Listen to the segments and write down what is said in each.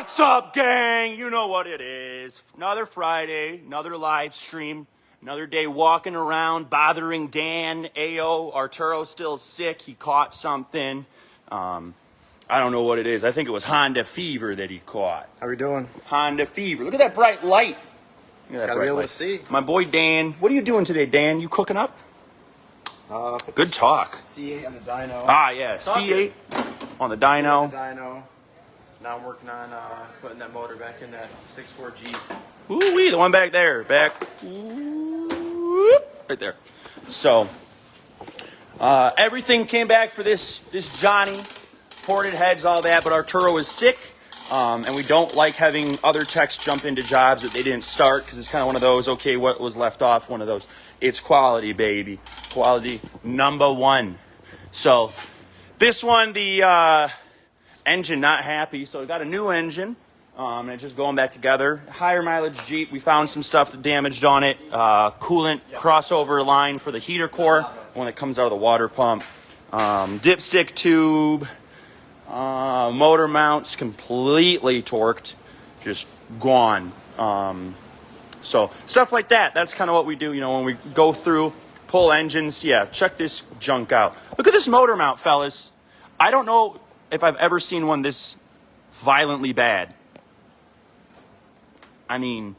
What's up, gang? You know what it is. Another Friday, another live stream, another day walking around, bothering Dan. Ayo, Arturo's still sick. He caught something. I don't know what it is. I think it was Honda fever that he caught. How we doing? Honda fever. Look at that bright light. Look at that Gotta bright be able light. to see. My boy Dan. What are you doing today, Dan? You cooking up? Good talk. C8 on the dyno. Ah, yeah. C8 on the dyno. Dyno. Now I'm working on putting that motor back in that 6.4 Jeep. Ooh-wee, the one back there. Back. Whoop, right there. So, everything came back for this Johnny. Ported heads, all that, but Arturo is sick. And we don't like having other techs jump into jobs that they didn't start, because it's kind of one of those, okay, what was left off, one of those. It's quality, baby. Quality number one. So, this one, the engine not happy, so we got a new engine, and it's just going back together. Higher mileage Jeep, we found some stuff that damaged on it. Coolant crossover line for the heater core, one that comes out of the water pump. Dipstick tube. Motor mounts completely torqued, just gone. So stuff like that. That's kind of what we do, you know, when we go through, pull engines. Yeah, check this junk out. Look at this motor mount, fellas. I don't know if I've ever seen one this violently bad. I mean,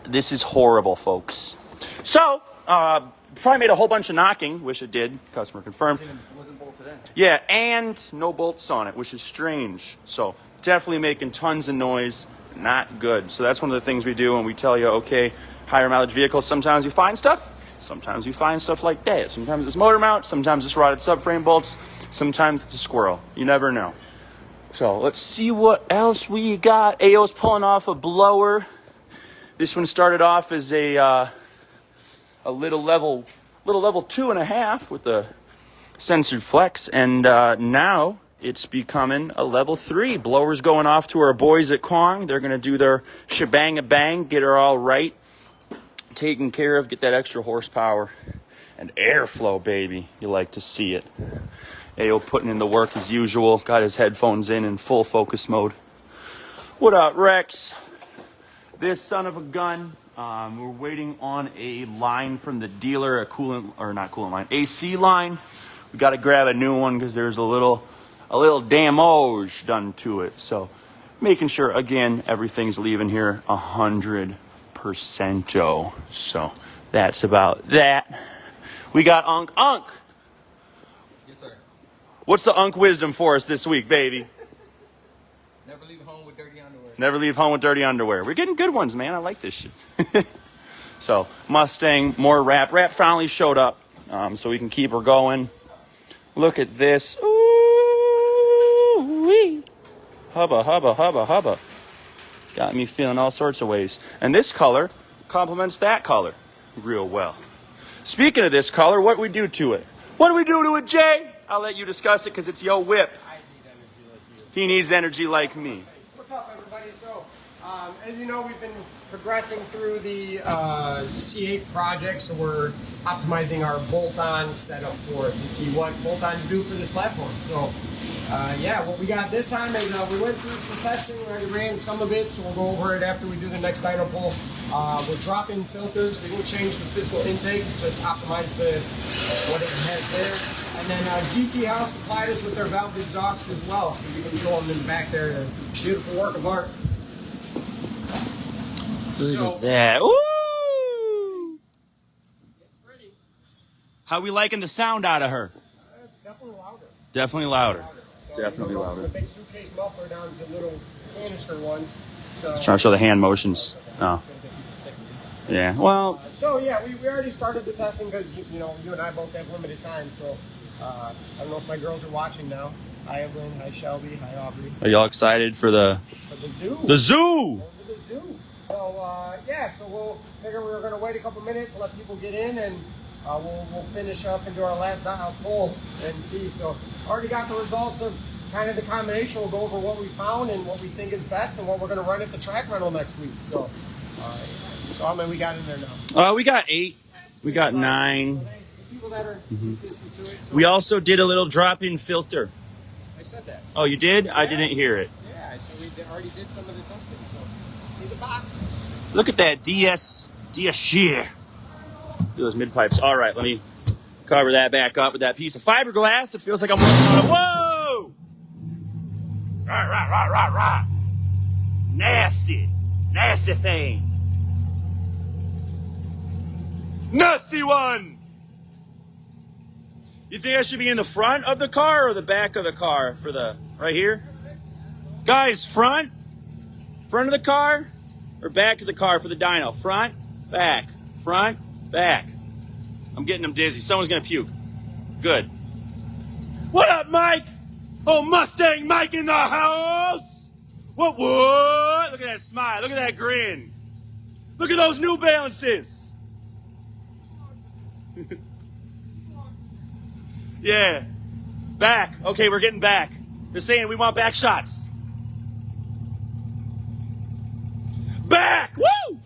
this is horrible, folks. So, probably made a whole bunch of knocking. Wish it did. Customer confirmed. It wasn't bolted in. Yeah, and no bolts on it, which is strange. So definitely making tons of noise. Not good. So that's one of the things we do when we tell you, okay, higher mileage vehicles, sometimes you find stuff. Sometimes we find stuff like that. Sometimes it's motor mount. Sometimes it's rotted subframe bolts. Sometimes it's a squirrel. You never know. So let's see what else we got. Ayo's pulling off a blower. This one started off as a little level 2.5 with the censored flex, and now it's becoming a level 3. Blowers going off to our boys at Kong. They're gonna do their shebang-a-bang, get her all right, taken care of, get that extra horsepower and airflow, baby. You like to see it. Ayo putting in the work as usual. Got his headphones in full focus mode. What up, Rex? This son of a gun. We're waiting on a line from the dealer, AC line. We got to grab a new one because there's a little damage done to it. So making sure, again, everything's leaving here 100%. So that's about that. We got Unk. Yes, sir. What's the Unk wisdom for us this week, baby? Never leave home with dirty underwear. Never leave home with dirty underwear. We're getting good ones, man. I like this shit. So, Mustang, more wrap. Wrap finally showed up, so we can keep her going. Look at this. Ooh-wee. Hubba, hubba, hubba, hubba. Got me feeling all sorts of ways. And this color complements that color real well. Speaking of this color, what do we do to it? What do we do to it, Jay? I'll let you discuss it because it's your whip. I need energy like you. He needs energy like me. What's up, everybody? So, as you know, we've been progressing through the C8 project, so we're optimizing our bolt-on setup for it to see what bolt-ons do for this platform. So, yeah, what we got this time is we went through some testing, we already ran some of it, so we'll go over it after we do the next dyno pull. We're dropping filters. We didn't change the physical intake, just optimize what it has there. And then GT House supplied us with their valve exhaust as well, so you can show them in the back there. A beautiful work of art. Look at that. Ooh! It's pretty. How we liking the sound out of her? It's definitely louder. Definitely louder. So Definitely we go louder. from the big suitcase muffler down to little canister ones. So, Trying to show the hand motions. Oh. Yeah. Well, so yeah, we already started the testing because you know you and I both have limited time. So I don't know if my girls are watching now. Hi Evelyn, hi Shelby, hi Aubrey. are y'all excited for the zoo. the zoo? Going to the zoo. So yeah, so we'll figure we were going to wait a couple minutes, let people get in, and we'll finish up and do our last poll and see. So already got the results of kind of the combination. We'll go over what we found and what we think is best and what we're going to run at the track rental next week. So how many we got in there now? We got 8. We got 9. People that are consistent to it. So We also did a little drop-in filter. I said that. Oh, you did? I didn't hear it. Yeah, so we already did some of the testing. So see the box. Look at that DS shear. Those mid pipes. All right, let me cover that back up with that piece of fiberglass. It feels like I'm working on a whoa. Rah, rah, rah, rah, rah. Nasty thing. Nasty one. You think I should be in the front of the car or the back of the car for the right here? Guys, front of the car or back of the car for the dyno? Front, back. I'm getting them dizzy. Someone's gonna puke. Good. What up, Mike? Oh, Mustang Mike in the house. What? Look at that smile. Look at that grin. Look at those New Balances. Yeah. Back. Okay, we're getting back. They're saying we want back shots. Back! Woo!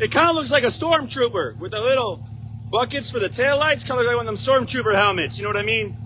It kind of looks like a stormtrooper with the little buckets for the taillights. Kind of like one of them stormtrooper helmets. You know what I mean?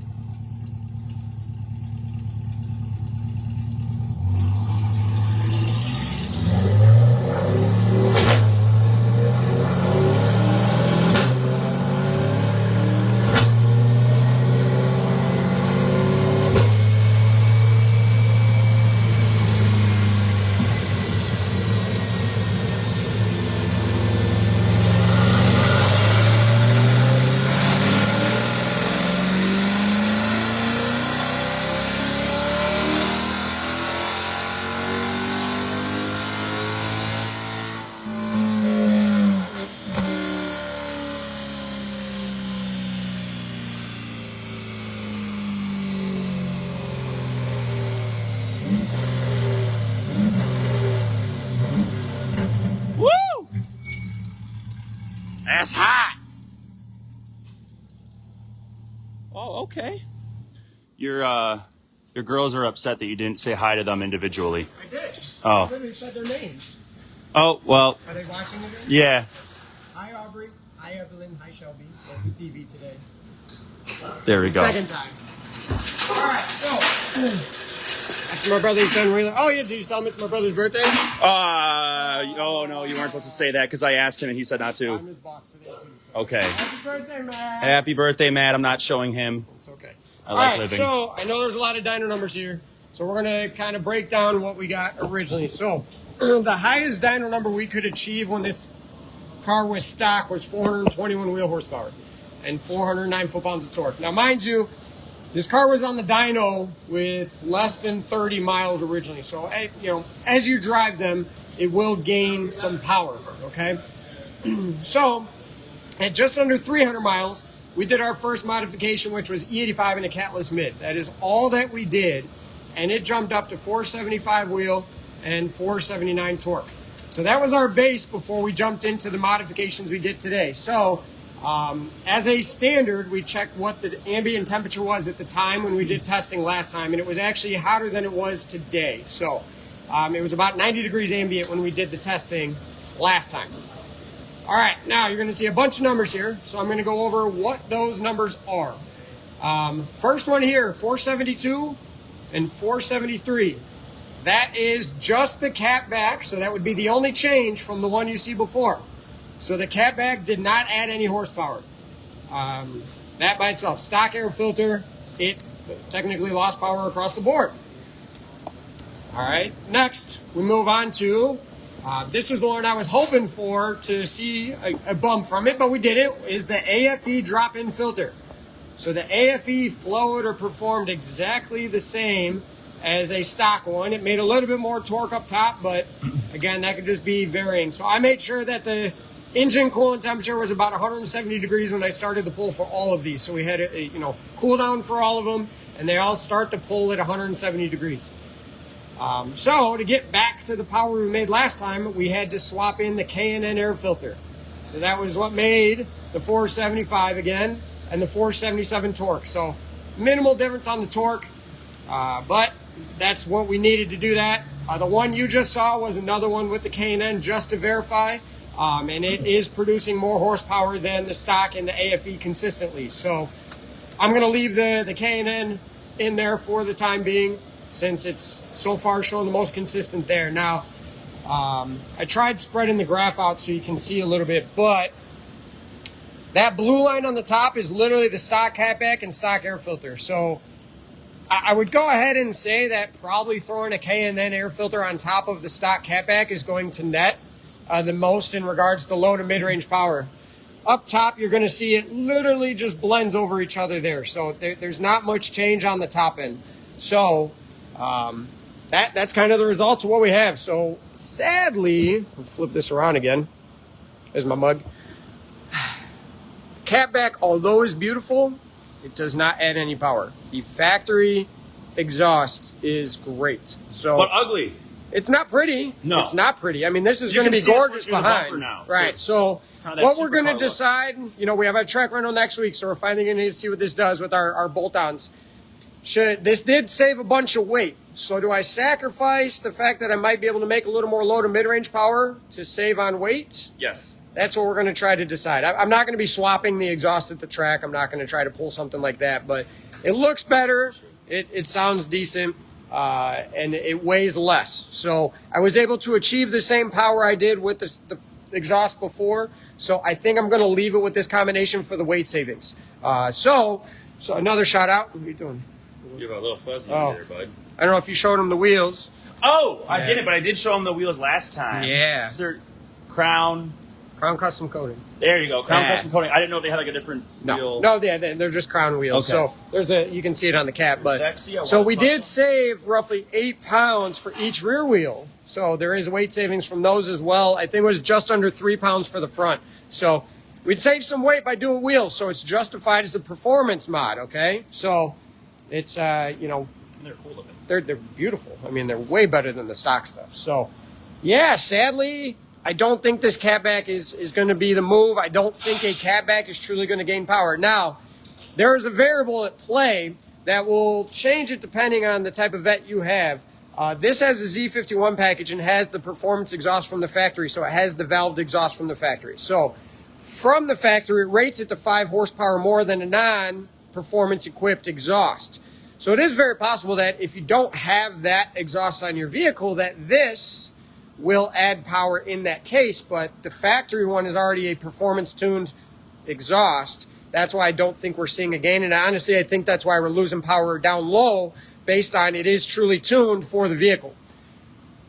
Woo! That's hot. Oh, okay. Your girls are upset that you didn't say hi to them individually. I did. Oh. I literally said their names. Oh, well. Are they watching again? Yeah. Hi, Aubrey. Hi, Evelyn. Hi, Shelby. Welcome to TV today. There we go. Second time. All right, so after my brother's done reeling. Oh yeah, did you tell him it's my brother's birthday? Oh no, you weren't supposed to say that because I asked him and he said not to. I'm his boss today too. So. Okay. Happy birthday, Matt. Happy birthday, Matt. I'm not showing him. It's okay. I like living. So I know there's a lot of dyno numbers here, so we're gonna kind of break down what we got originally. So the highest dyno number we could achieve when this car was stock was 421 wheel horsepower and 409 foot-pounds of torque. Now, mind you, this car was on the dyno with less than 30 miles originally. So, as you drive them, it will gain some power, okay? So, at just under 300 miles, we did our first modification, which was E85 and a catless mid. That is all that we did, and it jumped up to 475 wheel and 479 torque. So that was our base before we jumped into the modifications we did today. So, as a standard, we checked what the ambient temperature was at the time when we did testing last time, and it was actually hotter than it was today. So it was about 90 degrees ambient when we did the testing last time. All right, now you're going to see a bunch of numbers here, so I'm going to go over what those numbers are. First one here, 472 and 473. That is just the catback, so that would be the only change from the one you see before. So the catback did not add any horsepower. That by itself, stock air filter, it technically lost power across the board. All right, next we move on to, this is the one I was hoping for to see a bump from it, but we didn't, is the AFE drop-in filter. So the AFE flowed or performed exactly the same as a stock one. It made a little bit more torque up top, but again, that could just be varying. So I made sure that the engine coolant temperature was about 170 degrees when I started the pull for all of these. So we had a cool down for all of them, and they all start to pull at 170 degrees. So to get back to the power we made last time, we had to swap in the K&N air filter. So that was what made the 475 again and the 477 torque. So minimal difference on the torque, but that's what we needed to do that. The one you just saw was another one with the K&N just to verify. and it is producing more horsepower than the stock and the AFE consistently. So I'm going to leave the K&N in there for the time being, since it's so far showing the most consistent there. Now, I tried spreading the graph out so you can see a little bit, but that blue line on the top is literally the stock catback and stock air filter. So I would go ahead and say that probably throwing a K&N air filter on top of the stock catback is going to net the most in regards to low to mid-range power. Up top, you're going to see it literally just blends over each other there. So there's not much change on the top end. So that's kind of the results of what we have. So sadly, I'll flip this around again. There's my mug. Catback, although is beautiful, it does not add any power. The factory exhaust is great. So, but ugly. It's not pretty. No. It's not pretty. I mean, this is going to be gorgeous behind. Now, right. So what we're going to decide, you know, we have a track rental next week, so we're finally going to need to see what this does with our bolt-ons. This did save a bunch of weight. So do I sacrifice the fact that I might be able to make a little more low to mid-range power to save on weight? Yes. That's what we're going to try to decide. I'm not going to be swapping the exhaust at the track. I'm not going to try to pull something like that, but it looks better. It sounds decent, and it weighs less. So I was able to achieve the same power I did with the exhaust before. So I think I'm going to leave it with this combination for the weight savings. So another shout out. What are you doing? You have a little fuzzy there, bud. I don't know if you showed him the wheels. Oh, I didn't, but I did show him the wheels last time. Yeah. They're Crown custom coating. There you go. Crown custom coating. I didn't know if they had like a different wheel. No, they're just Crown wheels. Okay. So you can see it on the cap. But sexy. So we did save roughly 8 pounds for each rear wheel. So there is weight savings from those as well. I think it was just under 3 pounds for the front. So we'd save some weight by doing wheels. So it's justified as a performance mod. Okay. So it's you know, they're cool looking. They're beautiful. I mean, they're way better than the stock stuff. So yeah, sadly, I don't think this catback is going to be the move. I don't think a catback is truly going to gain power. Now, there is a variable at play that will change it depending on the type of vet you have. This has a Z51 package and has the performance exhaust from the factory, so it has the valved exhaust from the factory. So from the factory, it rates it to 5 horsepower more than a non-performance equipped exhaust. So it is very possible that if you don't have that exhaust on your vehicle, that this will add power in that case, but the factory one is already a performance-tuned exhaust. That's why I don't think we're seeing a gain, and honestly, I think that's why we're losing power down low based on it is truly tuned for the vehicle.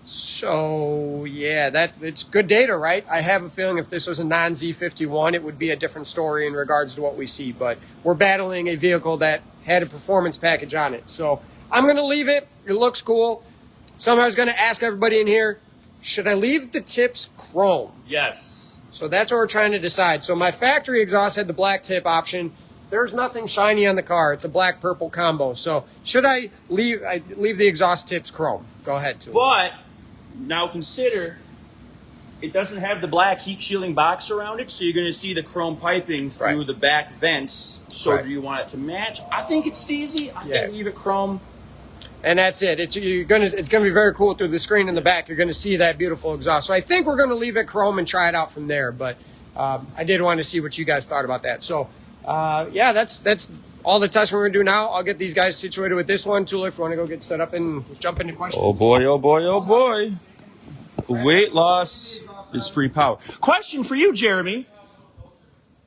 So, yeah, it's good data, right? I have a feeling if this was a non-Z51, it would be a different story in regards to what we see, but we're battling a vehicle that had a performance package on it. So I'm going to leave it. It looks cool. So I was going to ask everybody in here, should I leave the tips chrome? Yes. So that's what we're trying to decide. So my factory exhaust had the black tip option. There's nothing shiny on the car. It's a black-purple combo. So should I leave the exhaust tips chrome? Go ahead. But now consider it doesn't have the black heat shielding box around it, so you're going to see the chrome piping through the back vents. So do you want it to match? I think it's steezy. I think leave it chrome. And that's it. It's gonna be very cool through the screen in the back. You're gonna see that beautiful exhaust. So I think we're gonna leave it chrome and try it out from there. But I did want to see what you guys thought about that. So yeah, that's all the tests we're gonna do now. I'll get these guys situated with this one. Tula, if you want to go get set up and jump into questions. Oh boy! Oh boy! Oh boy! Weight loss is free power. Question for you, Jeremy.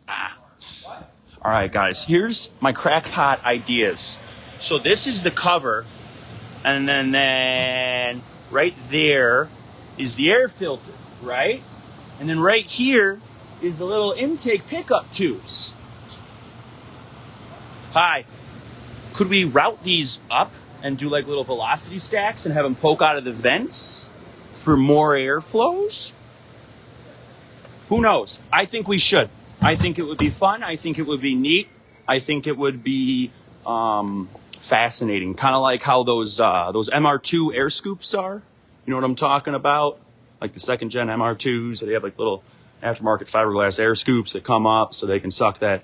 All right, guys. Here's my crackpot ideas. So this is the cover. And then right there is the air filter, right? And then right here is the little intake pickup tubes. Hi. Could we route these up and do like little velocity stacks and have them poke out of the vents for more air flows? Who knows? I think we should. I think it would be fun. I think it would be neat. I think it would be fascinating, kind of like how those MR2 air scoops are. You know what I'm talking about? Like the second gen MR2s, they have like little aftermarket fiberglass air scoops that come up so they can suck that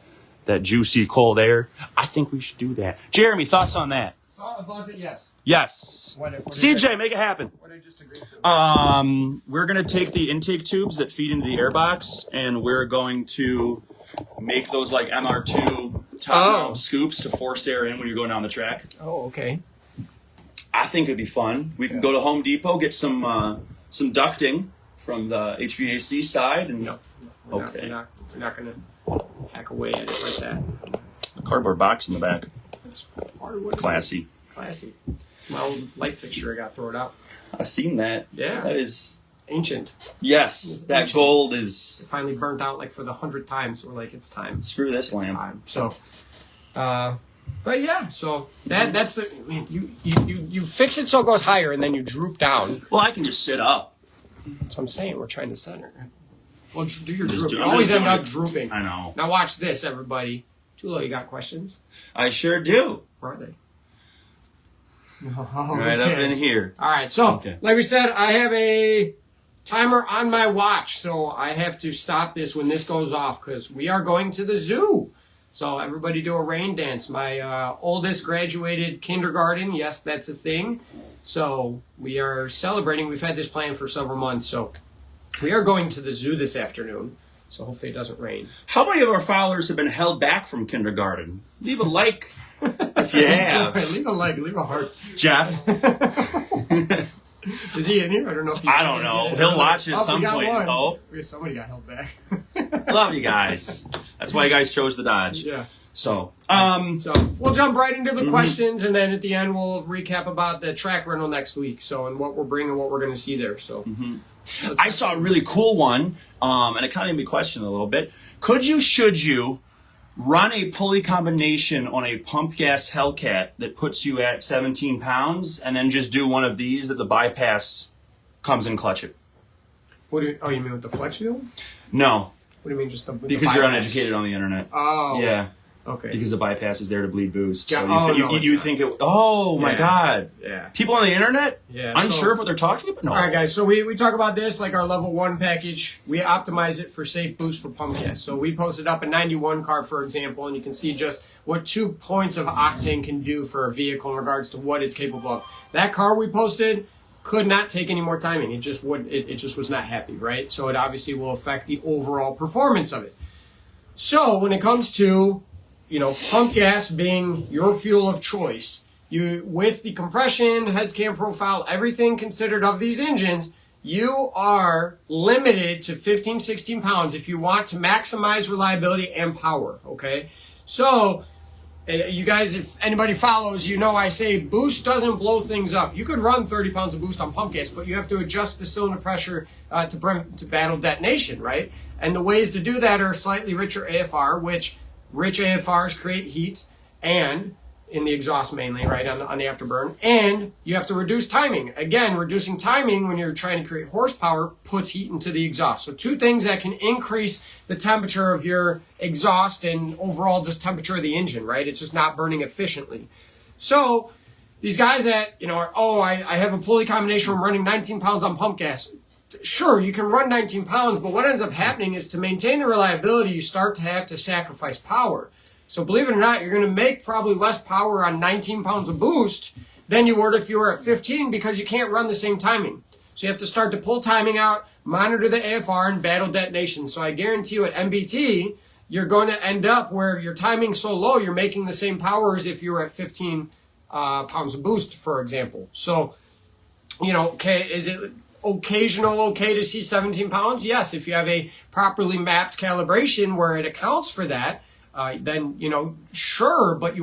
juicy cold air. I think we should do that. Jeremy, thoughts on that? So applause it, yes. Yes. What CJ, make it happen. What I just agreed to. We're going to take the intake tubes that feed into the airbox, and we're going to make those like MR2 top scoops to force air in when you're going down the track. Oh, okay. I think it'd be fun. We can go to Home Depot, get some ducting from the HVAC side, and We're not going to hack away at it like that. a cardboard box in the back. That's part of what Classy. Classy. It's my old light fixture I got thrown out. I've seen that. Yeah. That is... Ancient. Yes, that ancient. gold is... It finally burnt out like for the 100th time, so we're like, it's time. Screw this It's lamp. time. So, but yeah, so that's the... Man, you fix it so it goes higher, and then you droop down. Well, I can just sit up. That's what I'm saying. We're trying to center. Well, do your Just droop. do- You I'm always just end doing up it. drooping. I know. Now watch this, everybody. Tulo, you got questions? I sure do. Where are they? Right up in here. All right, so Okay. like we said, I have a timer on my watch, so I have to stop this when this goes off because we are going to the zoo. So everybody do a rain dance. My oldest graduated kindergarten. Yes, that's a thing. So we are celebrating. We've had this plan for several months. So we are going to the zoo this afternoon. So hopefully it doesn't rain. How many of our followers have been held back from kindergarten? Leave a like if you have. Leave a like, leave a heart. Jeff, Is he in here? I don't know if I don't know. He'll watch it at some point. Oh, Somebody got held back. love you guys. That's why you guys chose the Dodge. Yeah. So, So we'll jump right into the questions, and then at the end we'll recap about the track rental next week. So and what we're bringing, what we're going to see there. So I saw a really cool one, and it kind of made me question a little bit. Should you run a pulley combination on a pump gas Hellcat that puts you at 17 pounds, and then just do one of these that the bypass comes in clutch it? what do you? Oh, you mean with the flex wheel? No, What do you mean just the? because you're uneducated on the internet. Oh. Yeah. Okay. Because the bypass is there to bleed boost. Yeah, So no, you it's not. think it... Oh, my Yeah. God. Yeah. People on the internet? Yeah, Unsure so- of what they're talking about? No. All right, guys. So we talk about this like our level 1 package. We optimize it for safe boost for pump gas. So we posted up a 91 car, for example, and you can see just what 2 points of octane can do for a vehicle in regards to what it's capable of. That car we posted could not take any more timing. It just was not happy, right? So it obviously will affect the overall performance of it. So when it comes to pump gas being your fuel of choice, with the compression, heads cam profile, everything considered of these engines, you are limited to 15, 16 pounds if you want to maximize reliability and power, okay? So, you guys, if anybody follows, I say boost doesn't blow things up. You could run 30 pounds of boost on pump gas, but you have to adjust the cylinder pressure to battle detonation, right? And the ways to do that are slightly richer AFR, which rich AFRs create heat, and in the exhaust mainly, right, on the afterburn. And you have to reduce timing. Again, reducing timing when you're trying to create horsepower puts heat into the exhaust. So 2 things that can increase the temperature of your exhaust and overall just temperature of the engine, right? It's just not burning efficiently. So these guys that, I have a pulley combination, I'm running 19 pounds on pump gas. Sure, you can run 19 pounds, but what ends up happening is to maintain the reliability, you start to have to sacrifice power. So believe it or not, you're going to make probably less power on 19 pounds of boost than you would if you were at 15 because you can't run the same timing. So you have to start to pull timing out, monitor the AFR, and battle detonation. So I guarantee you at MBT, you're going to end up where your timing's so low, you're making the same power as if you were at 15 pounds of boost, for example. So, is it okay to see 17 pounds? Yes, if you have a properly mapped calibration where it accounts for that, then, sure, but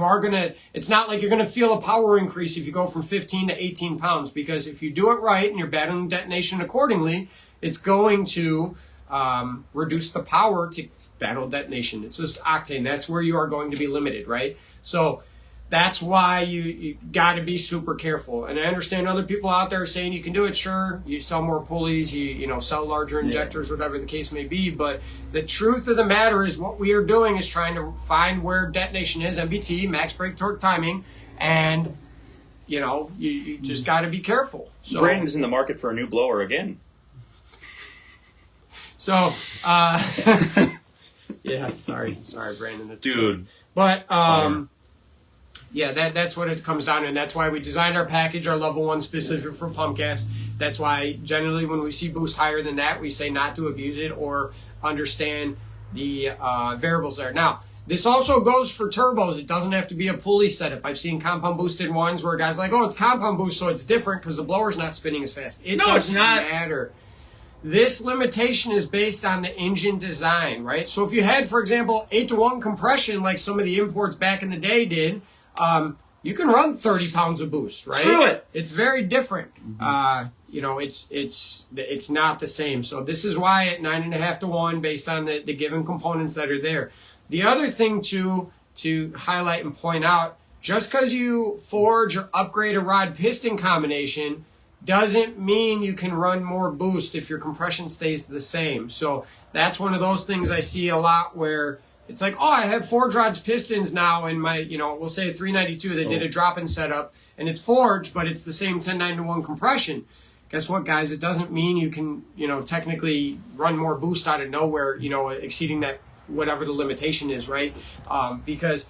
it's not like you're going to feel a power increase if you go from 15 to 18 pounds, because if you do it right and you're battling detonation accordingly, it's going to reduce the power to battle detonation. It's just octane. That's where you are going to be limited, right? So that's why you got to be super careful. And I understand other people out there saying you can do it. Sure, you sell more pulleys, you sell larger injectors, whatever the case may be. But the truth of the matter is what we are doing is trying to find where detonation is, MBT, max brake torque timing, and you just got to be careful. So, Brandon's in the market for a new blower again. So, yeah, sorry, Brandon. Dude. But Yeah, that's what it comes down to, and that's why we designed our package, our level 1 specific for pump gas. That's why generally when we see boost higher than that, we say not to abuse it or understand the variables there. Now, this also goes for turbos. It doesn't have to be a pulley setup. I've seen compound boosted ones where guys are like, oh, it's compound boost, so it's different because the blower's not spinning as fast. No, it's not. Matter. This limitation is based on the engine design, right? So if you had, for example, 8-to-1 compression like some of the imports back in the day did, you can run 30 pounds of boost, right? Screw it. It's very different. It's not the same. So this is why at 9.5 to 1, based on the given components that are there. The other thing to highlight and point out, just because you forge or upgrade a rod piston combination doesn't mean you can run more boost if your compression stays the same. So that's one of those things I see a lot where it's like, oh, I have forged rods pistons now in my, we'll say 392 that did a drop-in setup, and it's forged, but it's the same 10-9 to 1 compression. Guess what, guys? It doesn't mean you can, technically run more boost out of nowhere, exceeding that whatever the limitation is, right? Because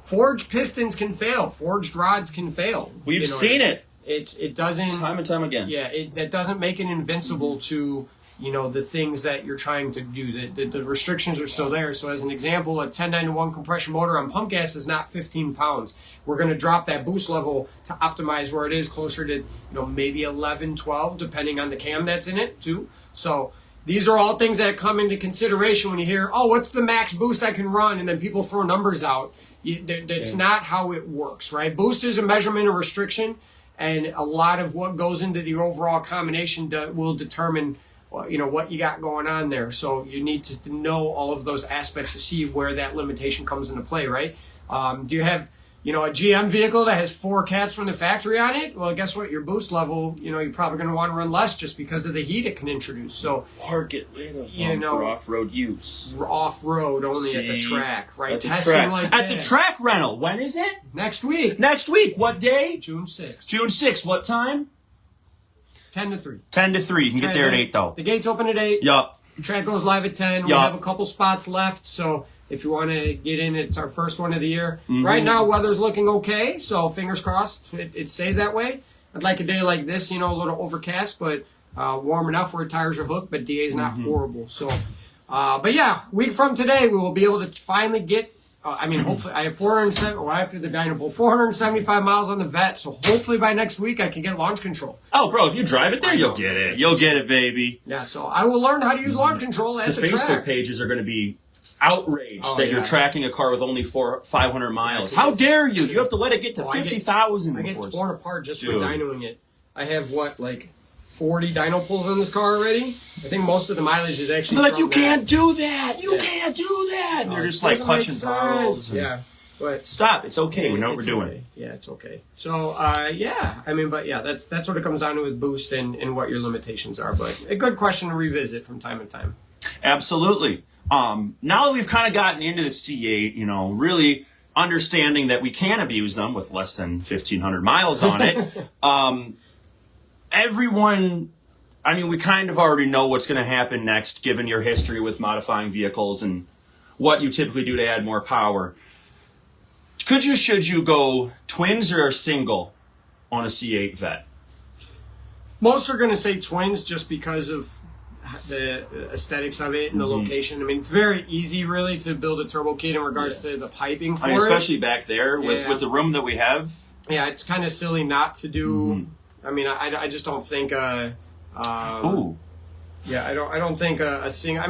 forged pistons can fail. Forged rods can fail. We've seen it. It doesn't... Time and time again. Yeah, that doesn't make it invincible to, the things that you're trying to do. The restrictions are still there. So as an example, a 10-9 to 1 compression motor on pump gas is not 15 pounds. We're going to drop that boost level to optimize where it is closer to, maybe 11, 12, depending on the cam that's in it, too. So these are all things that come into consideration when you hear, oh, what's the max boost I can run? And then people throw numbers out. That's not how it works, right? Boost is a measurement of restriction, and a lot of what goes into the overall combination will determine, what you got going on there. So you need to know all of those aspects to see where that limitation comes into play, right? Do you have, a GM vehicle that has 4 cats from the factory on it? Well, guess what? Your boost level, you're probably going to want to run less just because of the heat it can introduce. So park it later for off-road use. Off-road only at the track, right? At the Testing track. like At that. the track rental. When is it? Next week. Next week. What day? June 6th. June 6th. What time? 10 to 3. 10 to 3. You can get there at 8, though. The gates open at 8. Yup. The track goes live at 10. We Yup. have a couple spots left, so if you want to get in, it's our first one of the year. Right now, weather's looking okay, so fingers crossed it stays that way. I'd like a day like this, a little overcast, but warm enough where tires are hooked, but DA's not horrible. So, but yeah, week from today, we will be able to finally get, hopefully, I have 475 miles on the vet, so hopefully by next week I can get launch control. Oh, bro, if you drive it there, you'll get it. You'll get it, baby. Yeah, so I will learn how to use launch control at the Facebook track. pages are going to be outraged that you're tracking a car with only 500 miles. Yeah, how dare you? You have to let it get to 50,000 I get before. torn apart just for Dude. dynoing it. I have 40 dyno pulls on this car already. I think most of the mileage is actually. They're like, from you can't that. do that. You can't do that. And they're just like Doesn't make clutching pearls. sense. Yeah, but Stop. It's okay. We know what it's we're doing. okay. Yeah, it's okay. So, that's what it comes down to with boost and what your limitations are. But a good question to revisit from time to time. Absolutely. Now that we've kind of gotten into the C8, really understanding that we can abuse them with less than 1,500 miles on it, everyone, we kind of already know what's going to happen next, given your history with modifying vehicles and what you typically do to add more power. Should you go twins or single on a C8 Vet? Most are going to say twins just because of the aesthetics of it and the location. It's very easy, really, to build a turbo kit in regards to the piping for it. Especially back there with the room that we have. Yeah, it's kind of silly not to do. I just don't think. Ooh. Yeah, I don't think a single.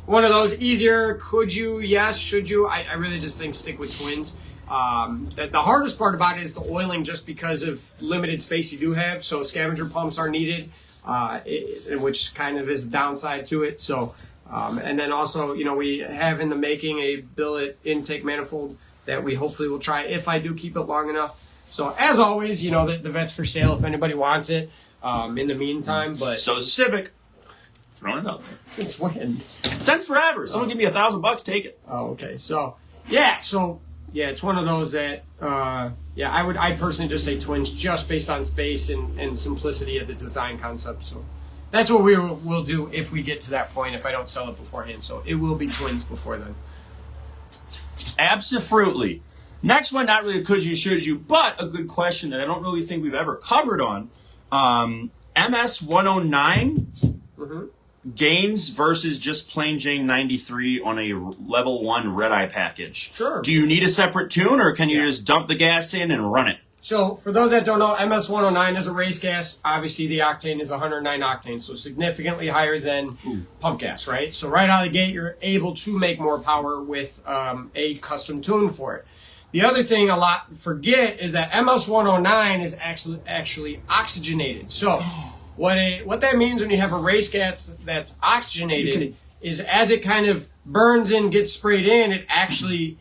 One of those easier. Could you? Yes. Should you? I really just think stick with twins. The hardest part about it is the oiling, just because of limited space you do have. So scavenger pumps are needed, which kind of is a downside to it. So, and then also, we have in the making a billet intake manifold that we hopefully will try if I do keep it long enough. So as always, the vet's for sale if anybody wants it. In the meantime, but So is a Civic. Throwing it out there. since when? Since forever. Someone give me $1,000, take it. Oh, okay. So it's one of those that I'd personally just say twins, just based on space and simplicity of the design concept. So that's what we will do if we get to that point, if I don't sell it beforehand. So it will be twins before then. Absolutely. Next one, not really a could you, should you, but a good question that I don't really think we've ever covered on. MS 109 gains versus just plain Jane 93 on a level 1 red eye package. Sure. Do you need a separate tune, or can you just dump the gas in and run it? So for those that don't know, MS 109 is a race gas. Obviously, the octane is 109 octane, so significantly higher than pump gas, right? So right out of the gate, you're able to make more power with a custom tune for it. The other thing a lot forget is that MS 109 is actually oxygenated. So what that means when you have a race gas that's oxygenated is as it kind of burns and gets sprayed in, it actually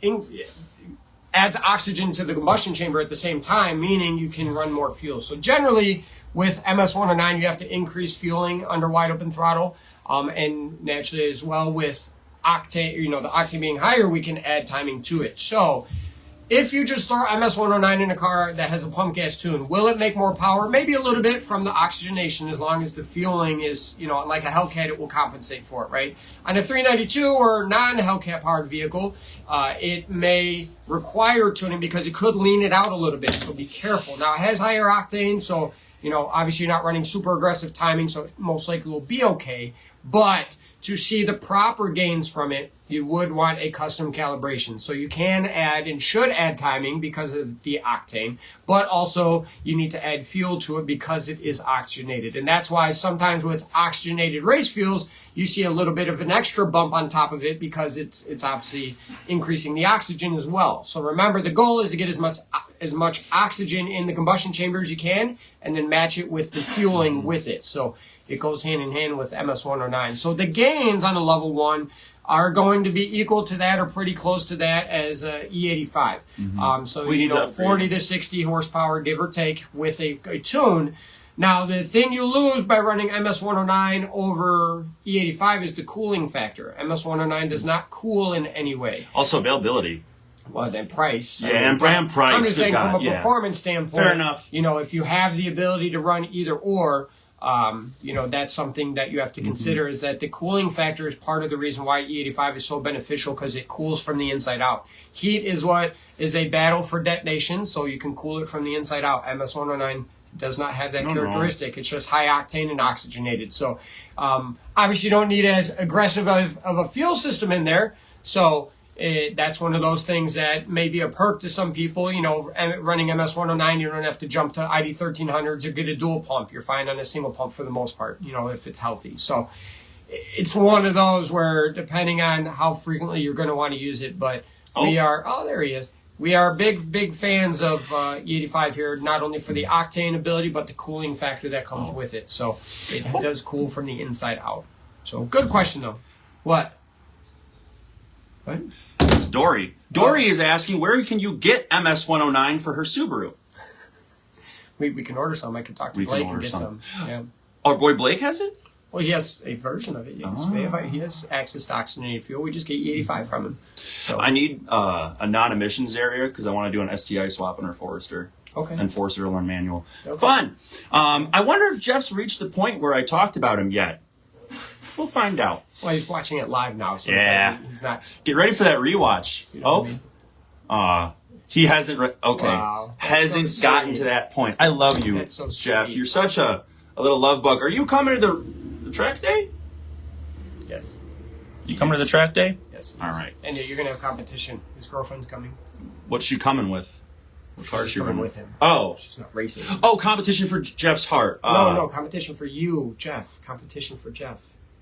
adds oxygen to the combustion chamber at the same time, meaning you can run more fuel. So generally, with MS 109, you have to increase fueling under wide open throttle, and naturally as well with octane, the octane being higher, we can add timing to it. So if you just throw MS 109 in a car that has a pump gas tune, will it make more power? Maybe a little bit from the oxygenation, as long as the fueling is, like a Hellcat, it will compensate for it, right? On a 392 or non-Hellcat powered vehicle, it may require tuning because it could lean it out a little bit, so be careful. Now, it has higher octane, so, obviously you're not running super aggressive timing, so it most likely will be okay, but to see the proper gains from it, you would want a custom calibration. So you can add and should add timing because of the octane, but also you need to add fuel to it because it is oxygenated. And that's why sometimes with oxygenated race fuels, you see a little bit of an extra bump on top of it because it's obviously increasing the oxygen as well. So remember, the goal is to get as much oxygen in the combustion chamber as you can, and then match it with the fueling with it. So it goes hand in hand with MS 109. So the gains on a level 1 are going to be equal to that or pretty close to that as E85. So 40 to 60 horsepower, give or take, with a tune. Now, the thing you lose by running MS 109 over E85 is the cooling factor. MS 109 does not cool in any way. Also availability. Well, then price. Yeah, and brand price. I'm just saying from a performance standpoint. Fair enough. If you have the ability to run either or, that's something that you have to consider, is that the cooling factor is part of the reason why E85 is so beneficial, because it cools from the inside out. Heat is what is a battle for detonation, so you can cool it from the inside out. MS 109 does not have that characteristic. It's just high octane and oxygenated. So obviously you don't need as aggressive of a fuel system in there. So that's one of those things that may be a perk to some people. Running MS 109, you don't have to jump to ID 1300s or get a dual pump. You're fine on a single pump for the most part, if it's healthy. So it's one of those where, depending on how frequently you're going to want to use it, but there he is. We are big fans of E85 here, not only for the octane ability, but the cooling factor that comes with it. So it does cool from the inside out. So good question, though. What? It's Dory. Dory is asking, where can you get MS 109 for her Subaru? We can order some. I can talk to Blake and get some. Yeah. Our boy Blake has it? Well, he has a version of it, yes. He has access to oxygenated fuel. We just get E85 from him. So. I need a non-emissions area because I want to do an STI swap on our Forester. Okay. And Forester to learn manual. Okay. Fun. I wonder if Jeff's reached the point where I talked about him yet. We'll find out. Well, he's watching it live now, so he's not. Get ready for that rewatch. He hasn't. Wow, hasn't so gotten to that point. I love you, that's so Jeff. sweet. You're such a little love bug. Are you coming to the track day? Yes. You coming to the track day? Yes. All right. And you're gonna have competition. His girlfriend's coming. What's she coming with? What car is she coming running with him? Oh. She's not racing. Oh, competition for Jeff's heart. No, competition for you, Jeff. Competition for Jeff.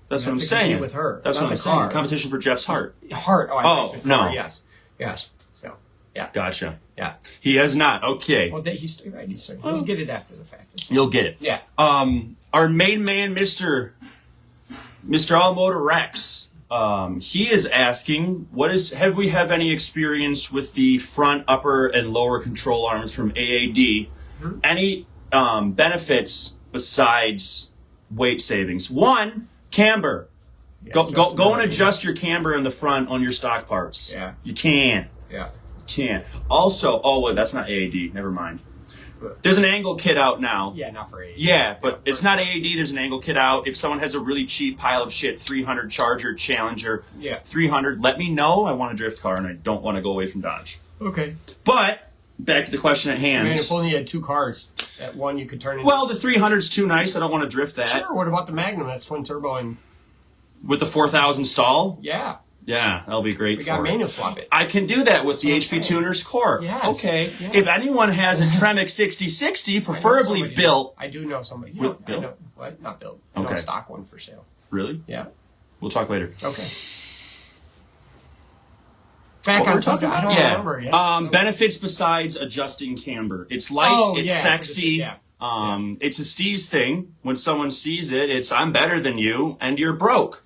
That's You what I'm have to saying. compete with her. That's not what I'm the saying. car. Competition for Jeff's heart. Heart. No. Car. Yes. So, yeah. Gotcha. Yeah. He has not. Okay. Well, he's right. He'll get it after the fact. You'll get it. Yeah. Our main man, Mr. All Motor Rex, he is asking, have we have any experience with the front, upper, and lower control arms from AAD? Mm-hmm. Any benefits besides weight savings? One, camber. Yeah, go and adjust your camber in the front on your stock parts. Yeah. You can. Yeah. Can't. Also, that's not AAD. Never mind. There's an angle kit out now. Yeah, not for AAD. Yeah, but it's not AAD. There's an angle kit out. If someone has a really cheap pile of shit, 300 Charger, Challenger, 300, let me know. I want a drift car, and I don't want to go away from Dodge. Okay. But back to the question at hand. I mean, if only you had 2 cars. At one, you could turn into... Well, the 300's too nice. I don't want to drift that. Sure, what about the Magnum? That's twin turbo and... With the 4,000 stall? Yeah. Yeah, that'll be great. We got manual swap it. I can do that with the HP Tuner's core. Yes. Okay. Yes. If anyone has a Tremec 6060, preferably built. I do know somebody. Built? I know, what? Not built. I know a stock one for sale. Really? Yeah. We'll talk later. Okay. Back on something. I don't remember. Yeah. Benefits besides adjusting camber. It's light. It's sexy. It's a steez thing. When someone sees it, it's I'm better than you, and you're broke.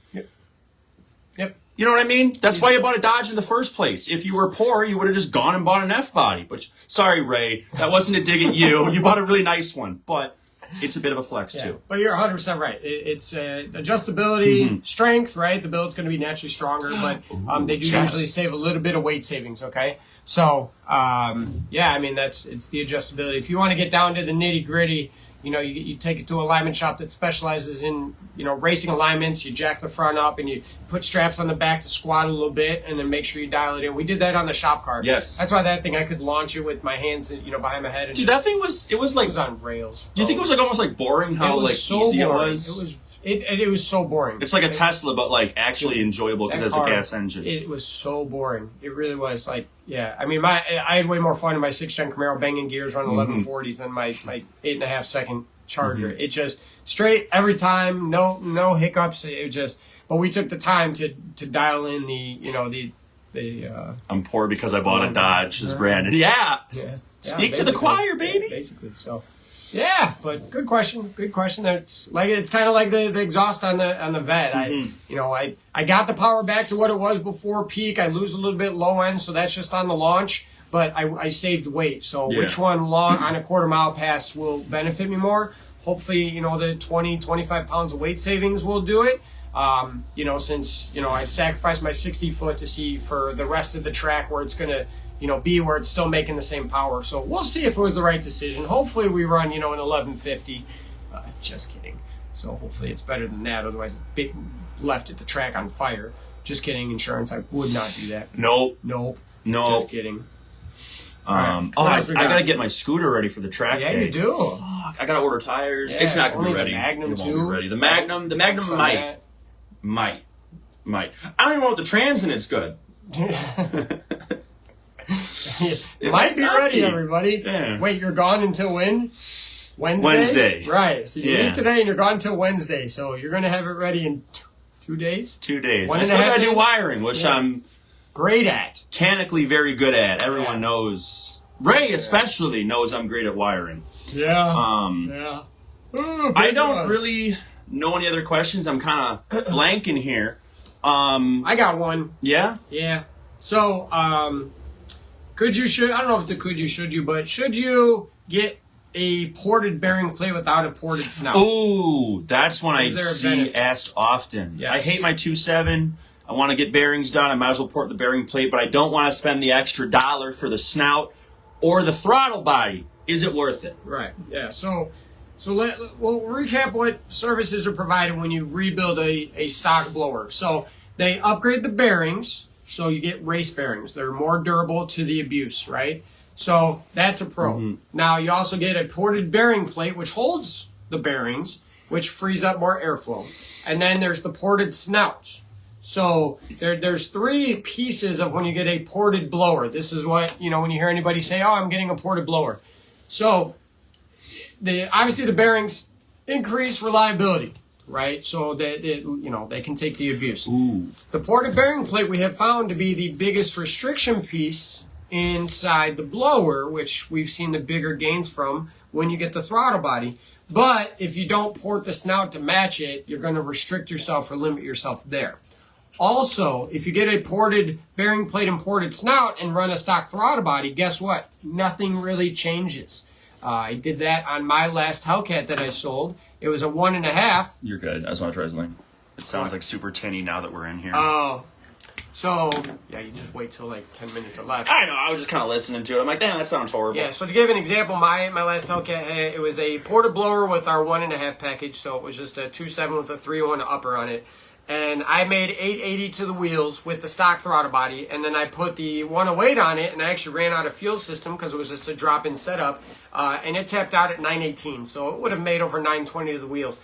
Yep. You know what I mean? That's why you bought a Dodge in the first place. If you were poor, you would have just gone and bought an F-body. But sorry, Ray, that wasn't a dig at you. You bought a really nice one, but it's a bit of a flex too. But you're 100% right. It's adjustability, strength, right? The build's going to be naturally stronger, but they do usually save a little bit of weight savings. Okay, so yeah, I mean it's the adjustability. If you want to get down to the nitty gritty, you know, you take it to a alignment shop that specializes in, you know, racing alignments. You jack the front up and you put straps on the back to squat a little bit and then make sure you dial it in. We did that on the shop car. Yes. That's why that thing, I could launch it with my hands, you know, behind my head. And dude, that thing was, it was like... It was on rails. Do you think it was like almost like boring how like so easy boring. it was? It was so boring. It's like a Tesla, but like actually enjoyable because it has a gas engine. It was so boring. It really was. Like, yeah. I mean, I had way more fun in my 6-gen Camaro banging gears around 1140s than my 8.5 second Charger. It just straight every time, no hiccups. It just, but we took the time to dial in the, you know, the I'm poor because I bought a Dodge. Is branded. Yeah. Speak to the choir, baby. Yeah, basically. So, yeah. But good question. Good question. It's kind of like the exhaust on the Vet. I got the power back to what it was before peak. I lose a little bit low end, so that's just on the launch. But I saved weight. So which one long on a quarter-mile pass will benefit me more? Hopefully, you know, the 20, 25 pounds of weight savings will do it. You know, since, you know, I sacrificed my 60 foot to see for the rest of the track where it's going to, you know, be where it's still making the same power. So we'll see if it was the right decision. Hopefully we run, you know, an 1150. Just kidding. So hopefully it's better than that. Otherwise, it's left at the track on fire. Just kidding. Insurance, I would not do that. Nope. Just kidding. I gotta get my scooter ready for the track day. Yeah, you do. Fuck, I gotta order tires. Yeah, it's not gonna be ready. The Magnum it won't too. be ready. The Magnum might. I don't even know if the trans in it's good. It might be ready, be. everybody. Yeah. Wait, you're gone until when? Wednesday. Right. So you leave today and you're gone until Wednesday. So you're gonna have it ready in 2 days. 2 days. One I and still a half gotta do days? wiring, which I'm great at. mechanically very good at. Everyone knows. Ray especially knows I'm great at wiring. Yeah. Yeah. I don't really know any other questions. I'm kind of blanking here. I got one. Yeah? Yeah. So, I don't know if it's a could you, should you, but should you get a ported bearing plate without a ported snout? Ooh, that's one I see benefit? asked often. Yes. I hate my 2.7. I want to get bearings done. I might as well port the bearing plate, but I don't want to spend the extra $1 for the snout or the throttle body. Is it worth it? Right. Yeah. So we'll recap what services are provided when you rebuild a stock blower. So they upgrade the bearings, so you get race bearings. They're more durable to the abuse, right? So that's a pro. Now you also get a ported bearing plate, which holds the bearings, which frees up more airflow. And then there's the ported snouts. So there's 3 pieces of when you get a ported blower. This is what, you know, when you hear anybody say, oh, I'm getting a ported blower. So obviously the bearings increase reliability, right? So that they can take the abuse. Ooh. The ported bearing plate we have found to be the biggest restriction piece inside the blower, which we've seen the bigger gains from when you get the throttle body. But if you don't port the snout to match it, you're going to restrict yourself or limit yourself there. Also, if you get a ported bearing plate and ported snout and run a stock throttle body, guess what? Nothing really changes. I did that on my last Hellcat that I sold. It was a 1.5. You're good. I just want to try something. It sounds like super tinny now that we're in here. Oh. So, yeah, you just wait till like 10 minutes are left. I know. I was just kind of listening to it. I'm like, damn, that sounds horrible. Yeah, so to give an example, my last Hellcat, it was a porta blower with our 1.5 package, so it was just a 2.7 with a 3.1 upper on it. And I made 880 to the wheels with the stock throttle body, and then I put the 108 on it, and I actually ran out of fuel system because it was just a drop-in setup, and it tapped out at 918, so it would have made over 920 to the wheels.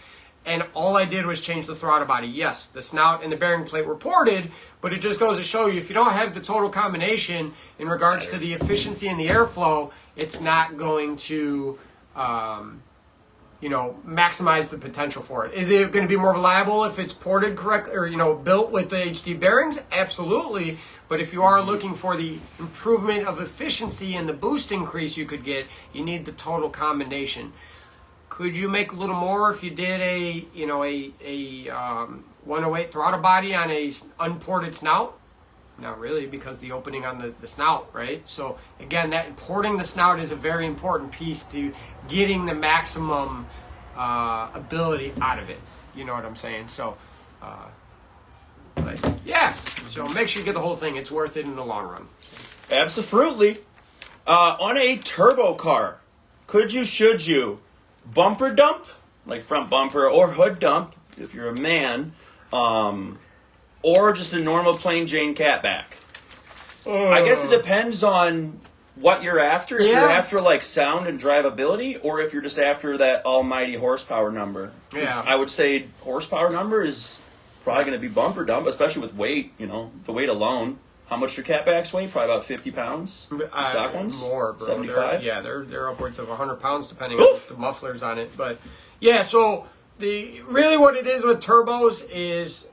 And all I did was change the throttle body. Yes, the snout and the bearing plate were ported, but it just goes to show you, if you don't have the total combination in regards to the efficiency and the airflow, it's not going to maximize the potential for it. Is it going to be more reliable if it's ported correctly or, built with the HD bearings? Absolutely. But if you are looking for the improvement of efficiency and the boost increase you could get, you need the total combination. Could you make a little more if you did a 108 throttle body on a unported snout? Not really, because the opening on the snout, right? So again, that porting the snout is a very important piece to getting the maximum ability out of it. You know what I'm saying? So, but yeah. So make sure you get the whole thing. It's worth it in the long run. Absolutely. On a turbo car, should you bumper dump, like front bumper, or hood dump if you're a man, or just a normal plain Jane catback? I guess it depends on what you're after. If you're after like sound and drivability, or if you're just after that almighty horsepower number. Yeah. I would say horsepower number is probably going to be bumper dump, especially with weight. The weight alone. How much your catbacks weigh? Probably about 50 pounds. Stock ones? More, bro. 75? They're upwards of 100 pounds depending on the mufflers on it. But yeah, so really what it is with turbos is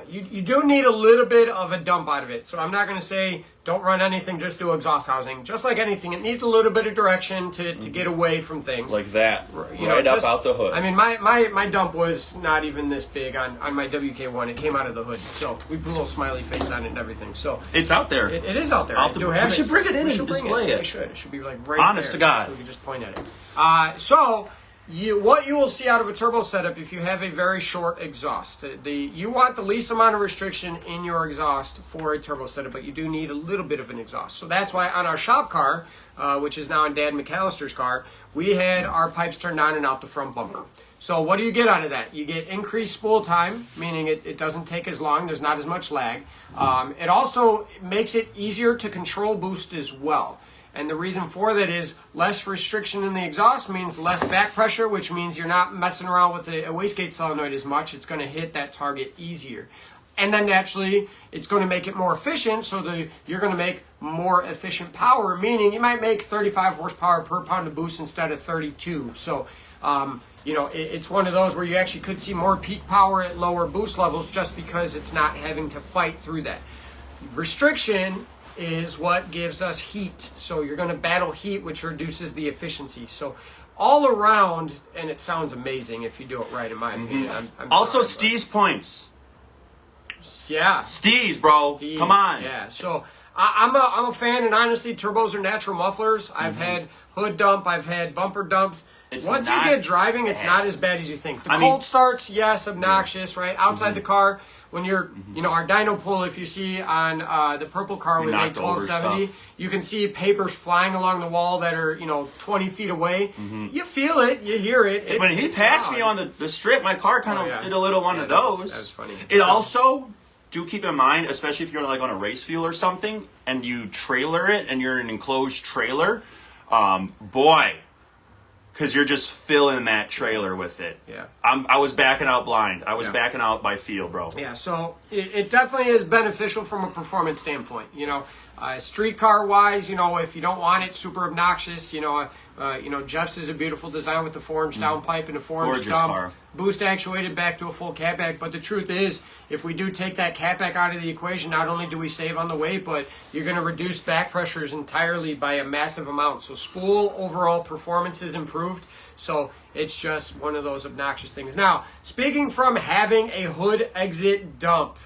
you do need a little bit of a dump out of it. So I'm not going to say don't run anything, just do exhaust housing. Just like anything, it needs a little bit of direction to get away from things. Like that. Right up out the hood. I mean, my dump was not even this big on my WK1. It came out of the hood. So we put a little smiley face on it and everything. So it's out there. It is out there. We should bring it in and display it. We should. It should be like right Honest there, to God. so we can just point at it. What you will see out of a turbo setup if you have a very short exhaust. You want the least amount of restriction in your exhaust for a turbo setup, but you do need a little bit of an exhaust. So that's why on our shop car, which is now in Dad McAllister's car, we had our pipes turned on and out the front bumper. So what do you get out of that? You get increased spool time, meaning it doesn't take as long, there's not as much lag. It also makes it easier to control boost as well. And the reason for that is less restriction in the exhaust means less back pressure, which means you're not messing around with a wastegate solenoid as much. It's going to hit that target easier. And then naturally, it's going to make it more efficient, so you're going to make more efficient power, meaning you might make 35 horsepower per pound of boost instead of 32. So, it's one of those where you actually could see more peak power at lower boost levels just because it's not having to fight through that. Restriction is what gives us heat. So you're going to battle heat, which reduces the efficiency. So all around, and it sounds amazing if you do it right, in my opinion. I'm also, sorry, Steez points. Yeah. Steez, bro. Steez, come on. Yeah. So I'm a fan, and honestly, turbos are natural mufflers. I've had hood dump. I've had bumper dumps. Once you get driving, it's not as bad as you think. The cold starts, yes, obnoxious, right? Outside the car, when you're, our dyno pull, if you see on the purple car we made 1270, you can see papers flying along the wall that are, 20 feet away. You feel it, you hear it. When he passed me on the strip, my car kind of did a little one of those. That was funny. Also, do keep in mind, especially if you're like on a race fuel or something, and you trailer it, and you're in an enclosed trailer, because you're just filling that trailer with it. Yeah. I was backing out blind. I was backing out by feel, bro. Yeah, so it definitely is beneficial from a performance standpoint. Street car wise, if you don't want it super obnoxious, Jeff's is a beautiful design with the 4-inch downpipe and a 4-inch dump. Car. Boost actuated back to a full catback. But the truth is, if we do take that catback out of the equation, not only do we save on the weight, but you're going to reduce back pressures entirely by a massive amount. So spool overall performance is improved. So it's just one of those obnoxious things. Now, speaking from having a hood exit dump,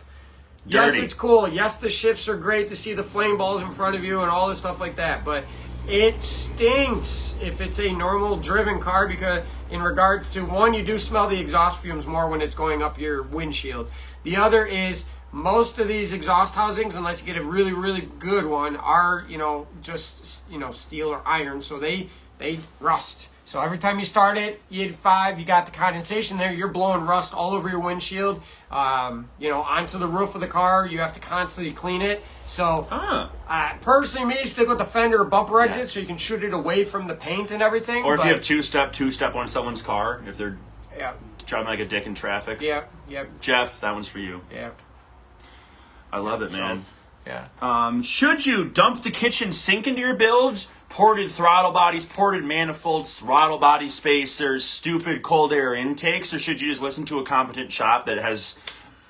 dirty. Yes, it's cool. Yes, the shifts are great to see the flame balls in front of you and all this stuff like that. But it stinks if it's a normal driven car, because in regards to, one, you do smell the exhaust fumes more when it's going up your windshield. The other is most of these exhaust housings, unless you get a really, really good one, are, just, steel or iron. So they rust. So every time you start it, E85, you got the condensation there. You're blowing rust all over your windshield, onto the roof of the car. You have to constantly clean it. So personally, me, stick with the fender or bumper exit so you can shoot it away from the paint and everything. Or if you have two-step on someone's car, if they're driving like a dick in traffic. Yep. Jeff, that one's for you. Yep. I love it, man. Yeah. Should you dump the kitchen sink into your build? Ported throttle bodies, ported manifolds, throttle body spacers, stupid cold air intakes, or should you just listen to a competent shop that has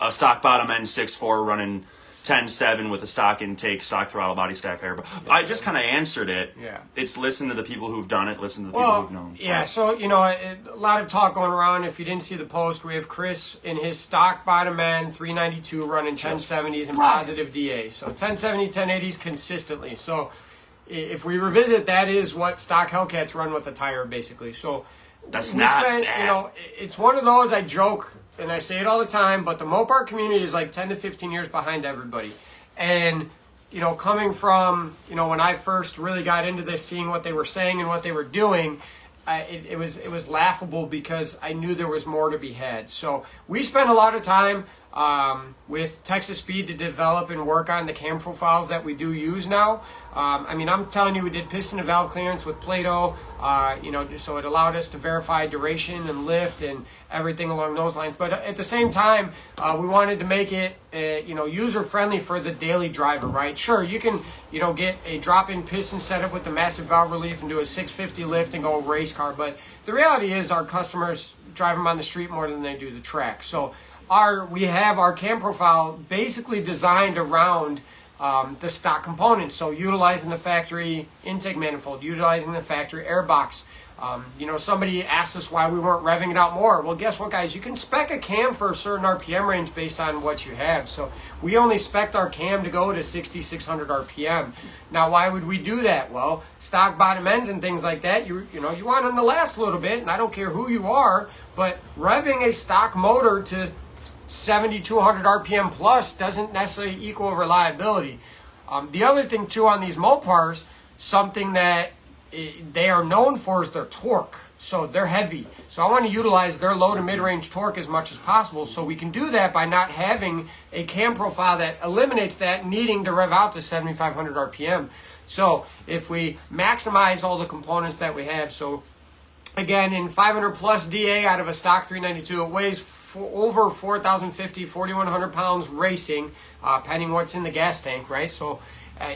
a stock bottom N64 running 10.7 with a stock intake, stock throttle body, stack air? I just kind of answered it. Yeah. It's listen to the people who've done it, listen to the people who've known. Yeah, so, a lot of talk going around. If you didn't see the post, we have Chris in his stock bottom end 392 running 1070s and positive DA. So 1070, 1080s consistently. So if we revisit, that is what stock Hellcats run with a tire, basically. So that's not bad. It's one of those, I joke, and I say it all the time, but the Mopar community is like 10 to 15 years behind everybody. And, coming from, when I first really got into this, seeing what they were saying and what they were doing, it was laughable because I knew there was more to be had. So we spent a lot of time with Texas Speed to develop and work on the cam profiles that we do use now. I'm telling you, we did piston and valve clearance with Play-Doh, so it allowed us to verify duration and lift and everything along those lines. But at the same time, we wanted to make it, user-friendly for the daily driver, right? Sure, you can, get a drop-in piston setup with the massive valve relief and do a 650 lift and go a race car. But the reality is our customers drive them on the street more than they do the track. So we have our cam profile basically designed around the stock components. So utilizing the factory intake manifold, utilizing the factory air box. Somebody asked us why we weren't revving it out more. Well, guess what, guys? You can spec a cam for a certain RPM range based on what you have. So we only spec'd our cam to go to 6,600 RPM. Now, why would we do that? Well, stock bottom ends and things like that, you want them to last a little bit, and I don't care who you are, but revving a stock motor to 7,200 RPM plus doesn't necessarily equal reliability. The other thing too on these Mopars, something that they are known for is their torque. So they're heavy. So I want to utilize their low to mid-range torque as much as possible. So we can do that by not having a cam profile that eliminates that needing to rev out to 7,500 RPM. So if we maximize all the components that we have, so again, in 500 plus DA out of a stock 392, it weighs over 4,050, 4,100 pounds racing, depending what's in the gas tank, right? So,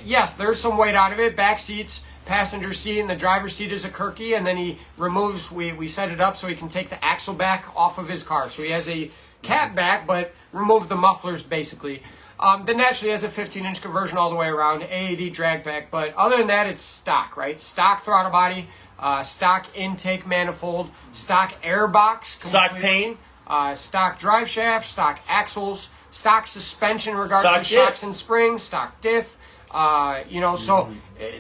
yes, there's some weight out of it. Back seats, passenger seat, and the driver's seat is a Kirky, and then he removes, we set it up so he can take the axle back off of his car. So he has a cat back, but remove the mufflers, basically. Then naturally has a 15-inch conversion all the way around, AAD drag back, but other than that, it's stock, right? Stock throttle body, stock intake manifold, stock air box, stock paint, stock drive shaft, stock axles, stock suspension regardless of shocks and springs, stock diff. So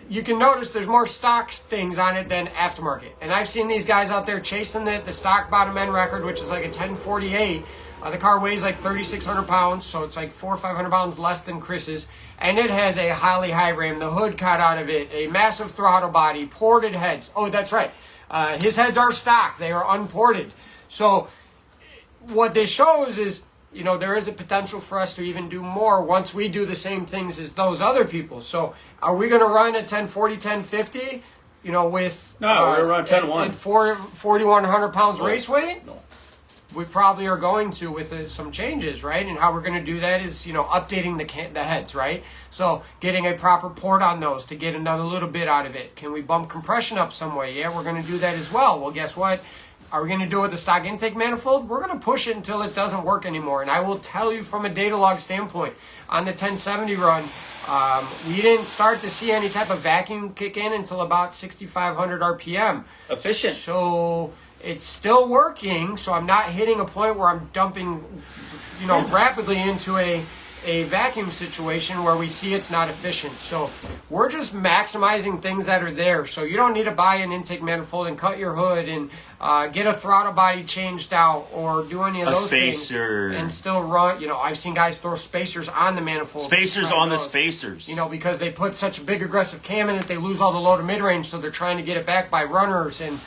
you can notice there's more stock things on it than aftermarket. And I've seen these guys out there chasing the stock bottom end record, which is like a 1048. The car weighs like 3,600 pounds, so it's like 400 or 500 pounds less than Chris's. And it has a highly high rim, the hood cut out of it, a massive throttle body, ported heads. Oh, that's right. His heads are stock. They are unported. So what this shows is, there is a potential for us to even do more once we do the same things as those other people. So are we going to run a 1040, 1050, with... No, we're going to run 10-1. And 4,100 pounds race weight? No. We probably are going to with some changes, right? And how we're going to do that is, updating the heads, right? So getting a proper port on those to get another little bit out of it. Can we bump compression up some way? Yeah, we're going to do that as well. Well, guess what? Are we going to do it with the stock intake manifold? We're going to push it until it doesn't work anymore. And I will tell you from a data log standpoint, on the 1070 run, we didn't start to see any type of vacuum kick in until about 6,500 RPM. Efficient. So it's still working. So I'm not hitting a point where I'm dumping, rapidly into a a vacuum situation where we see it's not efficient. So we're just maximizing things that are there. So you don't need to buy an intake manifold and cut your hood and get a throttle body changed out or do any of those spacer. things and still run. You know, I've seen guys throw spacers on the manifold. Spacers on the spacers. You know, because they put such a big aggressive cam in it, they lose all the low to mid range. So they're trying to get it back by runners and.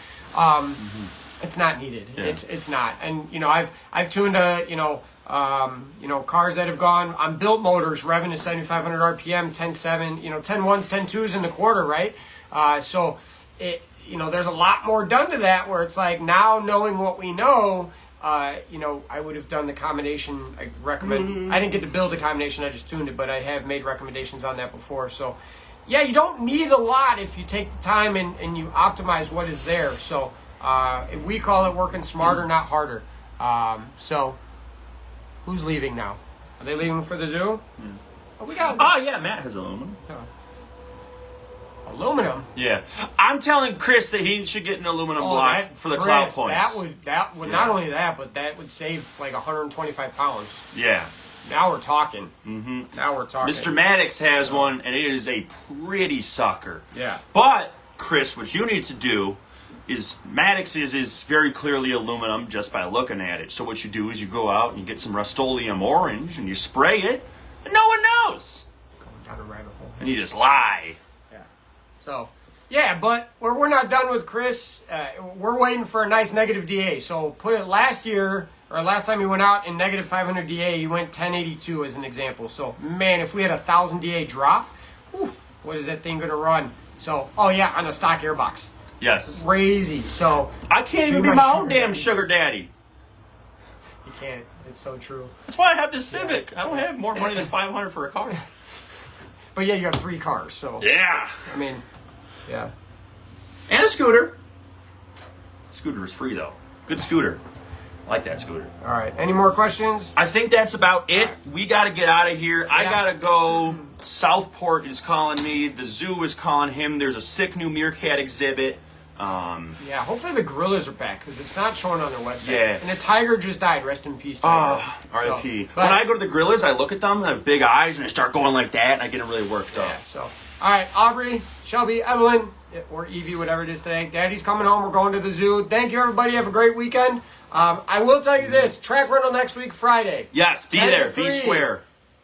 It's not needed. Yeah. It's not. And you know, I've tuned cars that have gone on built motors, revving to 7,500 RPM, 10.7, 10.1s, 10.2s in the quarter, right? So it, there's a lot more done to that. Where it's like now knowing what we know, I would have done the combination. I recommend. I didn't get to build the combination. I just tuned it, but I have made recommendations on that before. So yeah, you don't need a lot if you take the time and you optimize what is there. So. We call it working smarter, not harder. So, who's leaving now? Are they leaving for the zoo? Yeah. Oh, yeah, Matt has aluminum. Aluminum? Yeah. I'm telling Chris that he should get an aluminum block for the cloud points. That would not only that, but that would save like 125 pounds. Yeah. Now we're talking. Now we're talking. Mr. Maddox has one, and it is a pretty sucker. Yeah. But, Chris, what you need to do is Maddox's is very clearly aluminum just by looking at it. So what you do is you go out and you get some Rust-Oleum orange and you spray it, and no one knows. Going down a rabbit hole. And you just lie. Yeah. So, yeah, but we're not done with Chris. We're waiting for a nice negative DA. So put it last time he went out in negative 500 DA, he went 1082 as an example. So, man, if we had 1,000 DA drop, what is that thing going to run? So, on a stock airbox. Yes. Crazy. So I can't even be my own damn sugar daddy. You can't. It's so true. That's why I have this Civic. I don't have more money than $500 for a car. But yeah, you have 3 cars, so yeah. I mean, yeah. And a scooter. Scooter is free though. Good scooter. I like that scooter. All right. Any more questions? I think that's about it. We got to get out of here. I got to go. Southport is calling me. The zoo is calling him. There's a sick new meerkat exhibit. Yeah, hopefully the gorillas are back because it's not showing on their website. Yeah. And the tiger just died. Rest in peace, tiger. R.I.P. When I go to the gorillas, I look at them and have big eyes and I start going like that and I get them really worked up. So, all right, Aubrey, Shelby, Evelyn, or Evie, whatever it is today. Daddy's coming home. We're going to the zoo. Thank you, everybody. Have a great weekend. I will tell you this. Track rental next week, Friday. Yes, be there. Be square.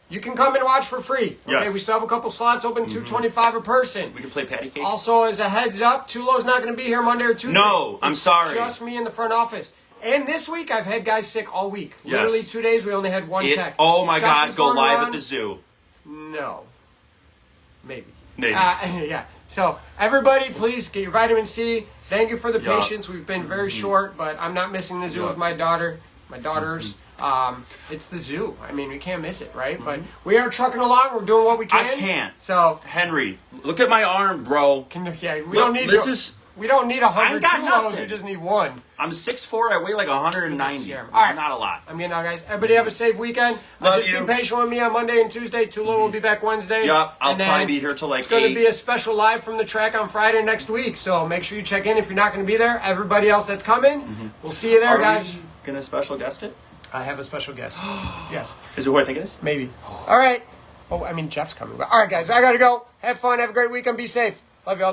You can come and watch for free. Okay, yes. We still have a couple slots open, $225 a person. We can play patty cake. Also, as a heads up, Tulo's not going to be here Monday or Tuesday. No, I'm sorry. Just me in the front office. And this week, I've had guys sick all week. Yes. Literally 2 days, we only had one tech. Oh my God, go live at the zoo. No. Maybe. Yeah. So, everybody, please get your vitamin C. Thank you for the patience. We've been very short, but I'm not missing the zoo with my daughters. It's the zoo. I mean, we can't miss it, right? But we are trucking along. We're doing what we can. I can't. So, Henry, look at my arm, bro. We don't need 100 Tulos. We just need one. I'm 6'4". I weigh like 190. All right. Not a lot. I'm getting out, guys. Everybody have a safe weekend. Love just you. Be patient with me on Monday and Tuesday. Tulo will be back Wednesday. Yup. I'll probably be here till like 8. It's going to be a special live from the track on Friday next week. So make sure you check in if you're not going to be there. Everybody else that's coming, we'll see you there, guys. Going to special guest it? I have a special guest. Yes. Is it who I think it is? Maybe. All right. Oh, I mean, Jeff's coming. All right, guys. I got to go. Have fun. Have a great weekend. Be safe. Love y'all.